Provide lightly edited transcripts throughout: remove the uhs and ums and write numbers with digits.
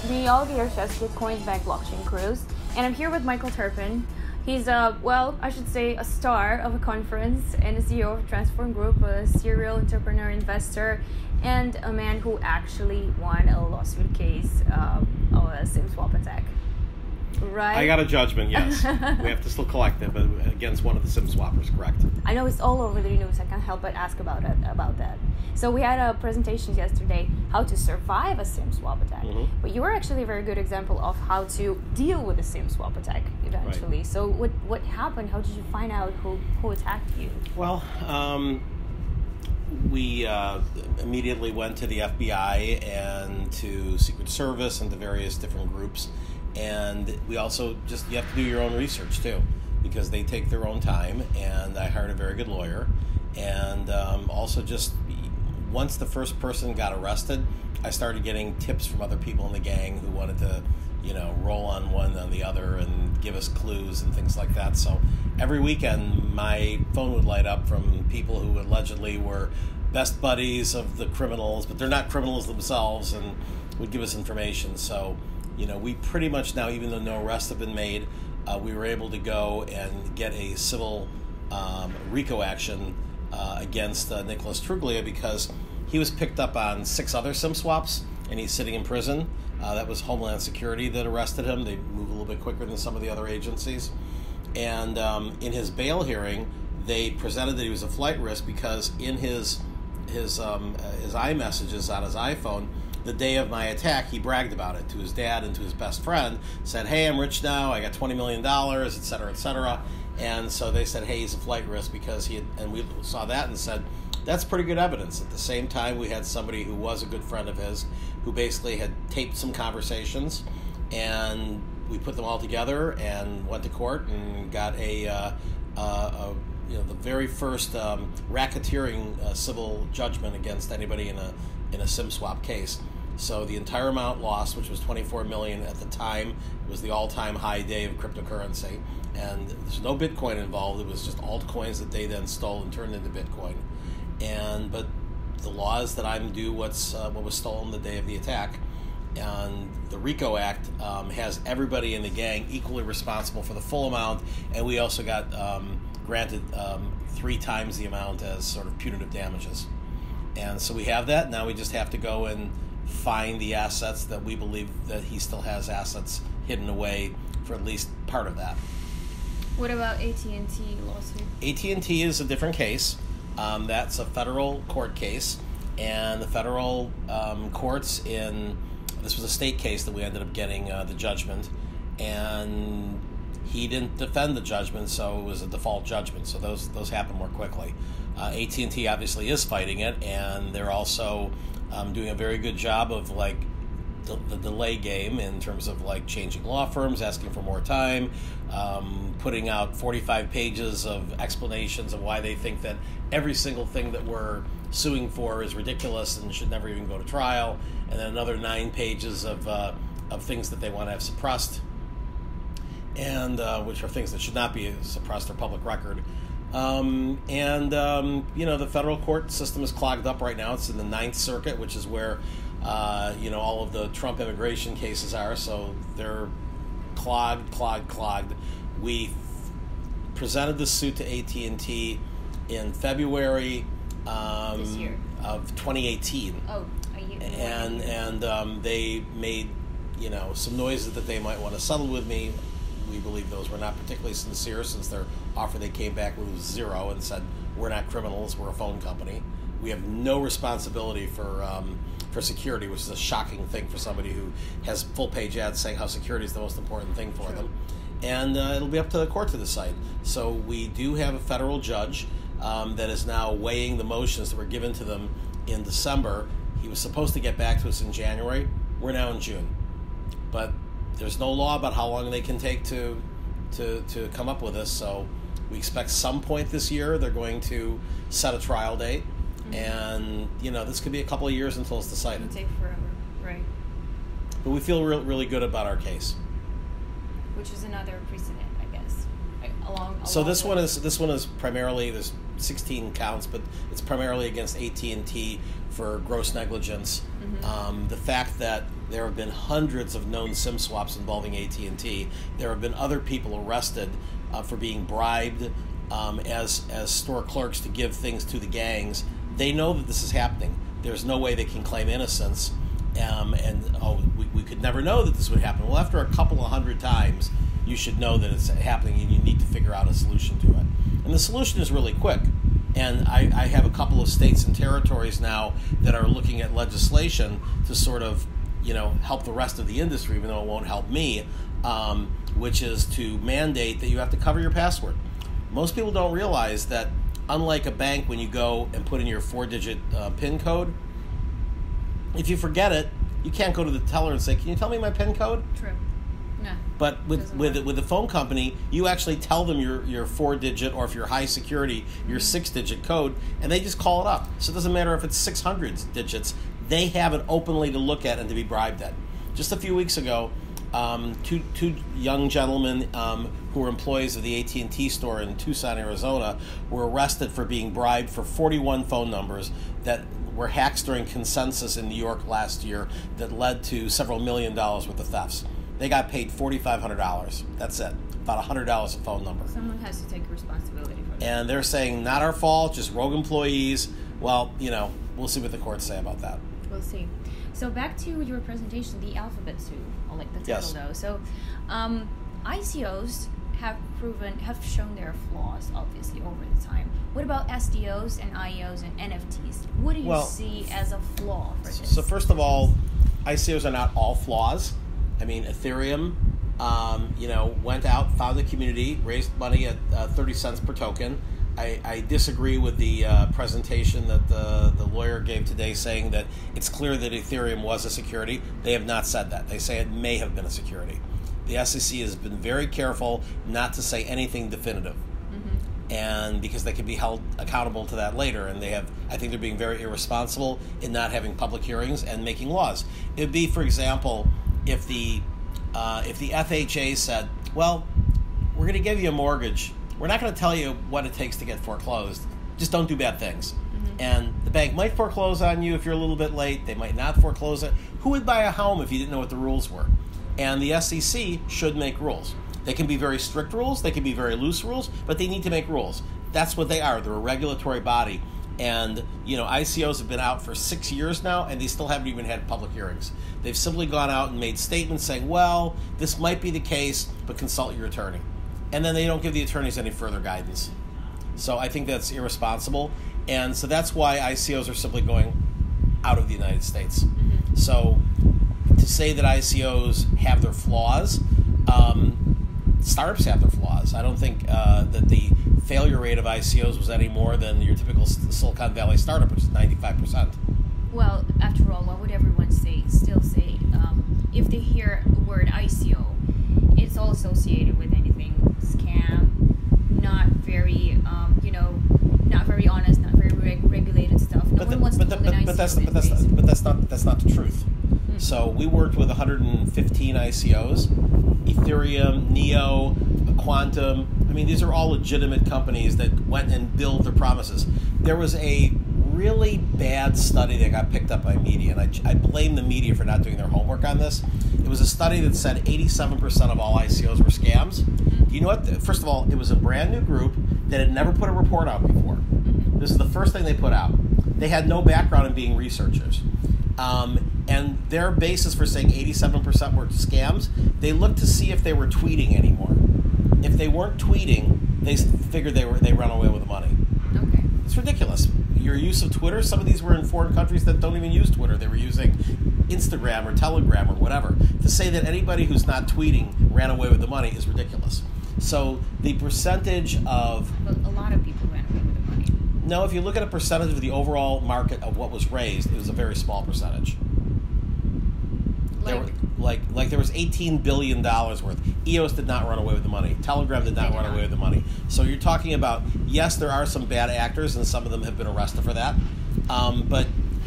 It's me, Olga Yaroshevsky, CoinsBank Blockchain Cruise, and I'm here with Michael Terpin. He's I should say a star of a conference and a CEO of Transform Group, a serial entrepreneur investor, and a man who actually won a lawsuit case of a SIM swap attack. Right? I got a judgment, yes. We have to still collect it, but against one of the SIM swappers, correct. I know it's all over the news. I can't help but ask about that. So we had a presentation yesterday, how to survive a SIM swap attack. Mm-hmm. But you were actually a very good example of how to deal with a SIM swap attack eventually. Right. So what happened? How did you find out who attacked you? Well, we immediately went to the FBI and to Secret Service and to various different groups. And we also you have to do your own research too, because they take their own time, and I hired a very good lawyer. And also just once the first person got arrested, I started getting tips from other people in the gang who wanted to, roll on one on the other and give us clues and things like that. So every weekend my phone would light up from people who allegedly were best buddies of the criminals, but they're not criminals themselves, and would give us information. So we pretty much now, even though no arrests have been made, we were able to go and get a civil RICO action against Nicholas Truglia, because he was picked up on 6 other SIM swaps, and he's sitting in prison. That was Homeland Security that arrested him. They move a little bit quicker than some of the other agencies. And in his bail hearing, they presented that he was a flight risk because in his iMessages on his iPhone, the day of my attack, he bragged about it to his dad and to his best friend, said, "Hey, I'm rich now, I got $20 million, et cetera, et cetera." And so they said, "Hey, he's a flight risk," because and we saw that and said, that's pretty good evidence. At the same time, we had somebody who was a good friend of his who basically had taped some conversations, and we put them all together and went to court and got the very first racketeering civil judgment against anybody in a SIM swap case. So the entire amount lost, which was $24 million at the time, was the all-time high day of cryptocurrency. And there's no Bitcoin involved. It was just altcoins that they then stole and turned into Bitcoin. But the law is that I'm due what was stolen the day of the attack. And the RICO Act has everybody in the gang equally responsible for the full amount. And we also got granted 3 times the amount as sort of punitive damages. And so we have that. Now we just have to go and find the assets that we believe that he still has assets hidden away for at least part of that. What about AT&T lawsuit? AT&T is a different case. That's a federal court case. And the federal courts this was a state case that we ended up getting the judgment. And he didn't defend the judgment, so it was a default judgment. So those happen more quickly. AT&T obviously is fighting it, and they're also doing a very good job of the delay game in terms of changing law firms, asking for more time, putting out 45 pages of explanations of why they think that every single thing that we're suing for is ridiculous and should never even go to trial, and then another 9 pages of things that they want to have suppressed, and which are things that should not be suppressed or public record. The federal court system is clogged up right now. It's in the 9th Circuit, which is where, all of the Trump immigration cases are. So they're clogged. We presented the suit to AT&T in February this year of 2018. Oh, and they made, some noises that they might want to settle with me. We believe those were not particularly sincere, since their offer they came back with was 0 and said, "We're not criminals, we're a phone company. We have no responsibility for security," which is a shocking thing for somebody who has full-page ads saying how security is the most important thing for them. And it'll be up to the court to decide. So we do have a federal judge that is now weighing the motions that were given to them in December. He was supposed to get back to us in January. We're now in June. But there's no law about how long they can take to come up with this, so we expect some point this year they're going to set a trial date, and this could be a couple of years until it's decided. It'll take forever, right? But we feel really good about our case. Which is another precedent, I guess. So this one is primarily, there's 16 counts, but it's primarily against AT&T for gross negligence. The fact that there have been hundreds of known SIM swaps involving AT&T. There have been other people arrested for being bribed as store clerks to give things to the gangs. They know that this is happening. There's no way they can claim innocence. We could never know that this would happen. Well, after a couple of hundred times, you should know that it's happening, and you need to figure out a solution to it. And the solution is really quick. And I have a couple of states and territories now that are looking at legislation to sort of, help the rest of the industry, even though it won't help me, which is to mandate that you have to cover your password. Most people don't realize that, unlike a bank, when you go and put in your 4-digit PIN code, if you forget it, you can't go to the teller and say, "Can you tell me my PIN code?" True. No. But with the phone company, you actually tell them your 4-digit, or if you're high security, your 6-digit code, and they just call it up. So it doesn't matter if it's 600 digits. They have it openly to look at and to be bribed at. Just a few weeks ago, two young gentlemen who were employees of the AT&T store in Tucson, Arizona, were arrested for being bribed for 41 phone numbers that were hacks during Consensus in New York last year that led to several $1 million worth of thefts. They got paid $4,500. That's it. About $100 a phone number. Someone has to take responsibility for that. And they're saying, not our fault, just rogue employees. Well, we'll see what the courts say about that. We'll see. So back to your presentation, the alphabet soup, or like the title though. So ICOs have shown their flaws, obviously, over the time. What about SDOs and IEOs and NFTs? What do you see as a flaw for this? So first of all, ICOs are not all flaws. I mean, Ethereum, went out, found the community, raised money at 30 cents per token. I disagree with the presentation that the lawyer gave today, saying that it's clear that Ethereum was a security. They have not said that. They say it may have been a security. The SEC has been very careful not to say anything definitive, and because they could be held accountable to that later. And I think they're being very irresponsible in not having public hearings and making laws. It would be, for example, if the FHA said, "Well, we're going to give you a mortgage. We're not going to tell you what it takes to get foreclosed. Just don't do bad things." And the bank might foreclose on you if you're a little bit late. They might not foreclose it. Who would buy a home if you didn't know what the rules were? And the SEC should make rules. They can be very strict rules. They can be very loose rules, but they need to make rules. That's what they are. They're a regulatory body. And, ICOs have been out for 6 years now, and they still haven't even had public hearings. They've simply gone out and made statements saying, well, this might be the case, but consult your attorney. And then they don't give the attorneys any further guidance. So I think that's irresponsible. And so that's why ICOs are simply going out of the United States. So to say that ICOs have their flaws, startups have their flaws. I don't think that the failure rate of ICOs was any more than your typical Silicon Valley startup, which is 95%. Well, after all, what would everyone still say? If they hear the word ICO, it's all associated with anything scam, not very, not very honest, not very regulated stuff. No one wants to hold an ICO. But that's not the truth. So we worked with 115 ICOs, Ethereum, Neo, Quantum. I mean, these are all legitimate companies that went and billed their promises. There was a really bad study that got picked up by media, and I blame the media for not doing their homework on this. It was a study that said 87% of all ICOs were scams. Do you know what? First of all, it was a brand new group that had never put a report out before. This is the first thing they put out. They had no background in being researchers. And their basis for saying 87% were scams, they looked to see if they were tweeting anymore. If they weren't tweeting, they figured they ran away with the money. Okay. It's ridiculous. Your use of Twitter, some of these were in foreign countries that don't even use Twitter. They were using Instagram or Telegram or whatever. To say that anybody who's not tweeting ran away with the money is ridiculous. So the percentage of... But a lot of people ran away with the money. No, if you look at a percentage of the overall market of what was raised, it was a very small percentage. There was $18 billion worth. EOS did not run away with the money. Telegram did not run away with the money. So you're talking about, yes, there are some bad actors, and some of them have been arrested for that. But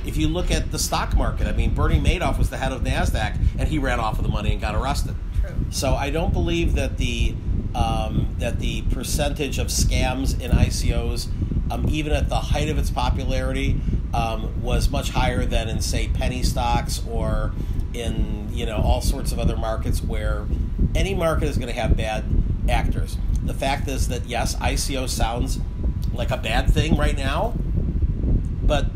if you look at the stock market, I mean, Bernie Madoff was the head of NASDAQ, and he ran off with the money and got arrested. True. So I don't believe that the percentage of scams in ICOs, even at the height of its popularity, was much higher than in, say, penny stocks or in, all sorts of other markets where any market is going to have bad actors. The fact is that, yes, ICO sounds like a bad thing right now, but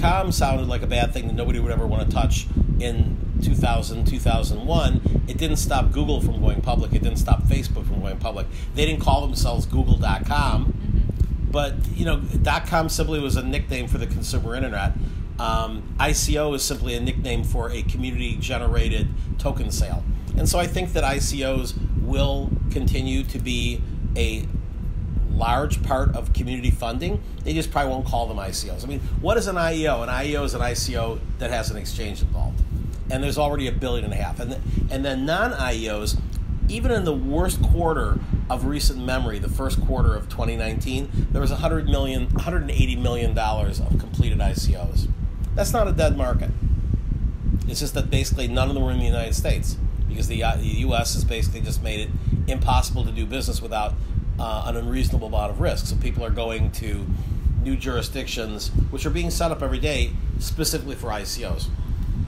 .com sounded like a bad thing that nobody would ever want to touch in 2000, 2001. It didn't stop Google from going public. It didn't stop Facebook from going public. They didn't call themselves Google.com, but, .com simply was a nickname for the consumer internet. ICO is simply a nickname for a community-generated token sale. And so I think that ICOs will continue to be a large part of community funding. They just probably won't call them ICOs. I mean, what is an IEO? An IEO is an ICO that has an exchange involved. And there's already $1.5 billion. And then non-IEOs, even in the worst quarter of recent memory, the first quarter of 2019, there was $180 million of completed ICOs. That's not a dead market. It's just that basically none of them were in the United States, because the U.S. has basically just made it impossible to do business without an unreasonable amount of risk. So people are going to new jurisdictions, which are being set up every day specifically for ICOs.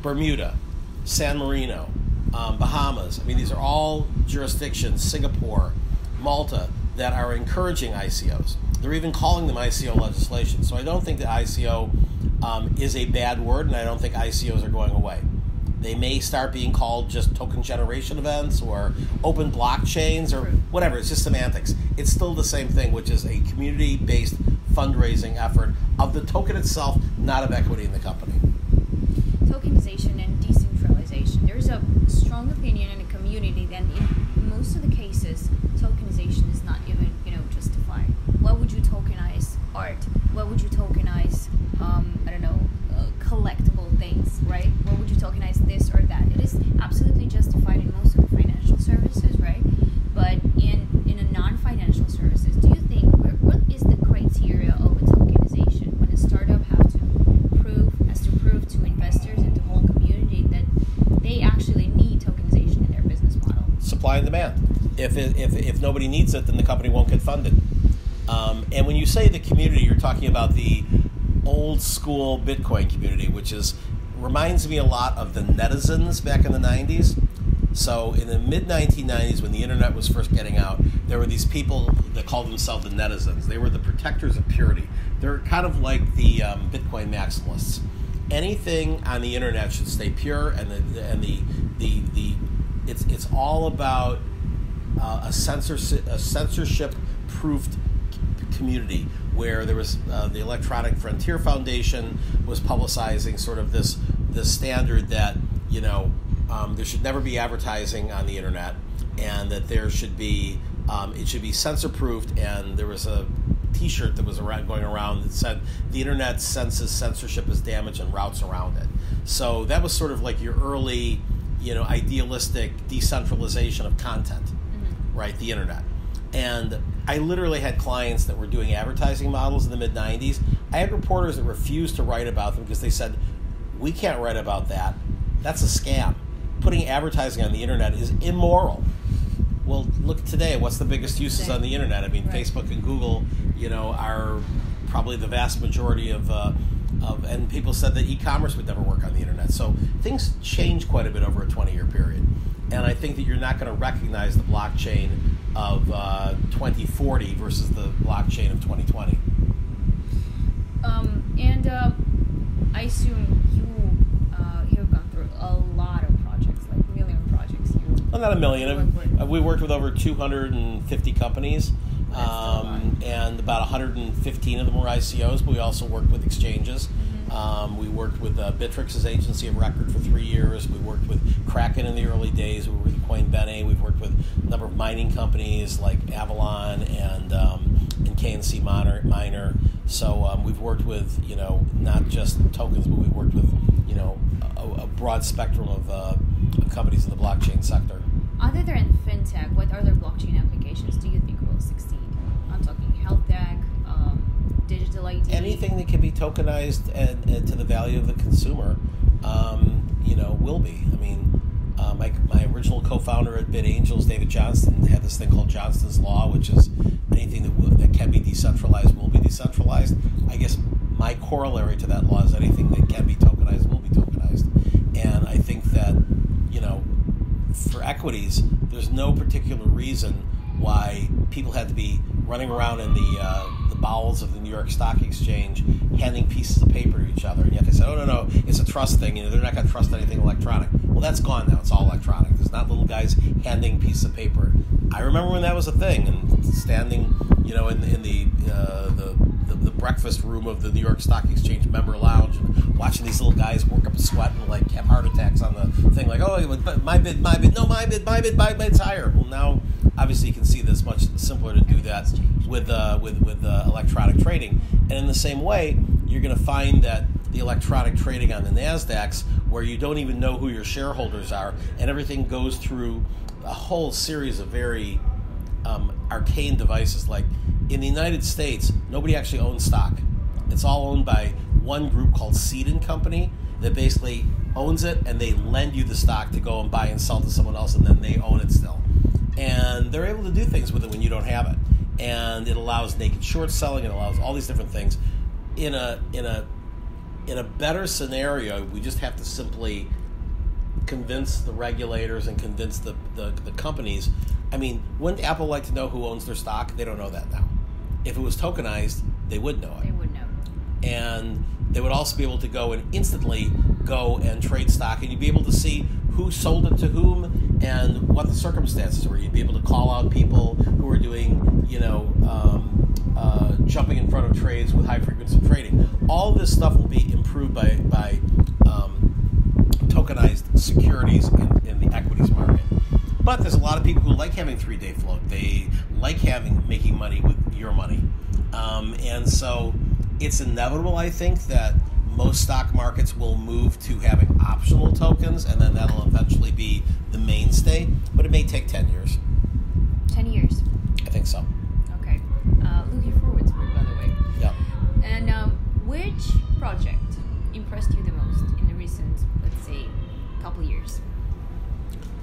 Bermuda, San Marino, Bahamas. I mean, these are all jurisdictions, Singapore, Malta, that are encouraging ICOs. They're even calling them ICO legislation. So I don't think that ICO is a bad word, and I don't think ICOs are going away. They may start being called just token generation events or open blockchains or whatever. It's just semantics. It's still the same thing, which is a community-based fundraising effort of the token itself, not of equity in the company. Tokenization and decentralization. There's a strong opinion in the community that in most of the cases, tokenization is not even, justified. Why would you tokenize art? Why would you tokenize, collectible things, right? Why would you tokenize this or that? It is absolutely justified in most of the financial services, right? But in a non-financial services, do you think, what is the criteria of a tokenization when a startup has to prove to investors and the whole community that they actually need tokenization in their business model? Supply and demand. If nobody needs it, then the company won't get funded. And when you say the community, you're talking about the old school Bitcoin community, which reminds me a lot of the netizens back in the 90s. So in the mid-1990s, when the internet was first getting out, there were these people that called themselves the netizens. They were the protectors of purity. They're kind of like the Bitcoin maximalists. Anything on the internet should stay pure, and it's all about a censorship-proofed community, where there was the Electronic Frontier Foundation was publicizing sort of this standard that there should never be advertising on the internet, and that there should be it should be censor-proofed. And there was a T-shirt that was going around that said the internet senses censorship as damage and routes around it. So that was sort of like your early idealistic decentralization of content, right? The internet. And I literally had clients that were doing advertising models in the mid-90s. I had reporters that refused to write about them because they said, we can't write about that. That's a scam. Putting advertising on the internet is immoral. Well, look today, what's the biggest uses on the internet? I mean, right. Facebook and Google, are probably the vast majority of and people said that e-commerce would never work on the internet. So things change quite a bit over a 20-year period. And I think that you're not going to recognize the blockchain of 2040 versus the blockchain of 2020. I assume you have gone through a lot of projects, like a million projects. Well, not a million. We worked with over 250 companies, and about 115 of them were ICOs, but we also worked with exchanges. We worked with Bitrix's agency of record for 3 years. We worked with Kraken in the early days. We worked with CoinBank. We've worked with a number of mining companies like Avalon and KNC Miner. So we've worked with not just tokens, but we've worked with a broad spectrum of companies in the blockchain sector. Other than fintech, what other blockchain applications do you think will succeed? I'm talking health tech, digital ID. Anything that can be tokenized and to the value of the consumer, will be. I mean, my original co-founder at BitAngels, David Johnston, had this thing called Johnston's Law, which is anything that can be decentralized will be decentralized. I guess my corollary to that law is anything that can be tokenized will be tokenized. And I think that, for equities, there's no particular reason why people had to be running around in the bowels of the New York Stock Exchange handing pieces of paper to each other. And yet they said, oh, no, it's a trust thing. They're not going to trust anything electronic. Well, that's gone now. It's all electronic. There's not little guys handing pieces of paper. I remember when that was a thing, and standing, in the breakfast room of the New York Stock Exchange member lounge, and watching these little guys work up a sweat and like have heart attacks on the thing, like, oh, my bid, no, my bid's higher. Well, now obviously you can see that it's much simpler to do that with electronic trading, and in the same way, you're going to find that the electronic trading on the NASDAQs, where you don't even know who your shareholders are, and everything goes through a whole series of very arcane devices. Like in the United States, nobody actually owns stock. It's all owned by one group called Seed and Company that basically owns it, and they lend you the stock to go and buy and sell to someone else, and then they own it still. And they're able to do things with it when you don't have it. And it allows naked short selling. It allows all these different things. In a better scenario, we just have to simply convince the regulators and convince the companies. I mean, wouldn't Apple like to know who owns their stock? They don't know that now. If it was tokenized, they would know it. They would know. And they would also be able to go and instantly go and trade stock, and you'd be able to see who sold it to whom and what the circumstances were. You'd be able to call out people who were doing, jumping in front of trades with high frequency trading. All this stuff will be improved by tokenized securities in the equities market. But there's a lot of people who like having 3-day float. They like making money with your money. And so it's inevitable, I think, that most stock markets will move to having optional tokens, and then that'll eventually be the mainstay. But it may take 10 years. 10 years? I think so. Okay. Looking forward to it, by the way. Yeah. And which project impressed you the most in the recent, let's say, couple years?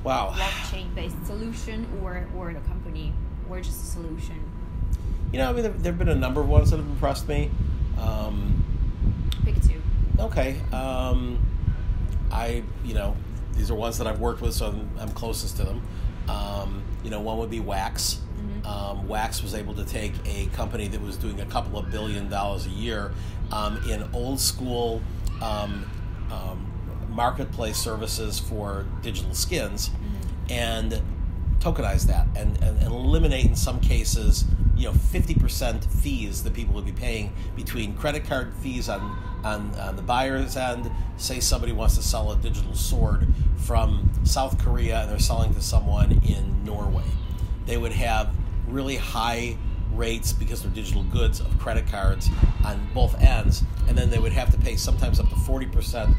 Wow. Blockchain-based solution or the company, or just a solution? I mean, there have been a number of ones that have impressed me. Pick two. Okay. These are ones that I've worked with, so I'm closest to them. One would be Wax. Mm-hmm. Wax was able to take a company that was doing a couple of $2 billion a year in old school marketplace services for digital skins, mm-hmm. and tokenize that and eliminate, in some cases, 50% fees that people would be paying between credit card fees on the buyer's end. Say somebody wants to sell a digital sword from South Korea and they're selling to someone in Norway. They would have really high rates because they're digital goods of credit cards on both ends, and then they would have to pay sometimes up to 40%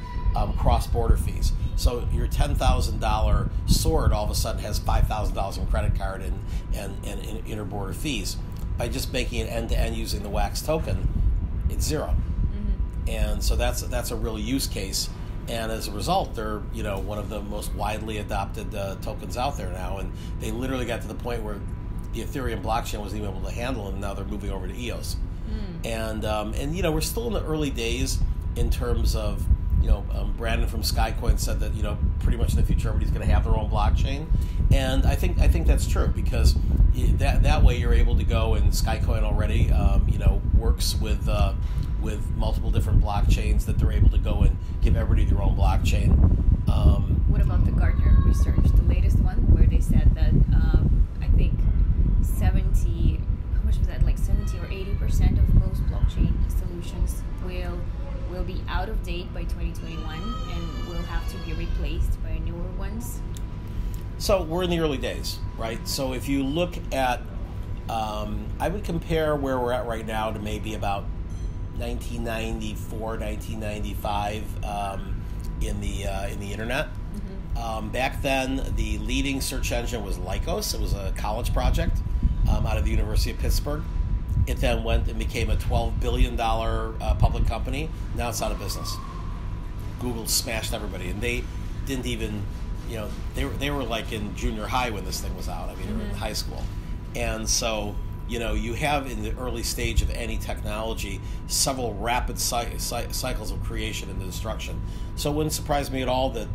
cross-border fees. So your $10,000 sword all of a sudden has $5,000 in credit card and inter-border fees. By just making it end-to-end using the Wax token, it's zero. Mm-hmm. And so that's a real use case. And as a result, they're one of the most widely adopted tokens out there now. And they literally got to the point where the Ethereum blockchain wasn't even able to handle them. And now they're moving over to EOS. Mm. And we're still in the early days in terms of Brandon from Skycoin said that pretty much in the future everybody's going to have their own blockchain, and I think that's true, because that way you're able to go, and Skycoin already works with multiple different blockchains that they're able to go and give everybody their own blockchain. What about the Gartner research, the latest one, where they said that I think 70 or 80% of most blockchain solutions will be out of date by 2021 and will have to be replaced by newer ones? So we're in the early days, right? So if you look at, I would compare where we're at right now to maybe about 1994, 1995 in the internet. Mm-hmm. Back then, the leading search engine was Lycos. It was a college project out of the University of Pittsburgh. It then went and became a $12 billion public company. Now it's out of business. Google smashed everybody, and they didn't even, they were like in junior high when this thing was out. I mean, they were in high school. And so, you have in the early stage of any technology several rapid cycles of creation and destruction. So it wouldn't surprise me at all that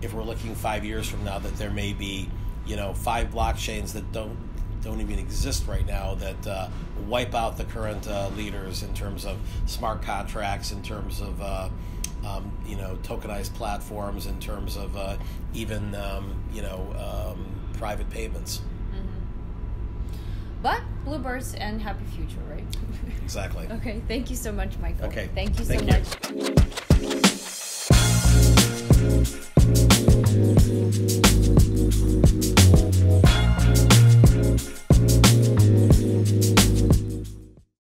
if we're looking 5 years from now, that there may be 5 blockchains that don't even exist right now that wipe out the current leaders in terms of smart contracts, in terms of tokenized platforms, in terms of even private payments. But bluebirds and happy future, right? Exactly. Okay, thank you so much, Michael. Okay. Thank you so much.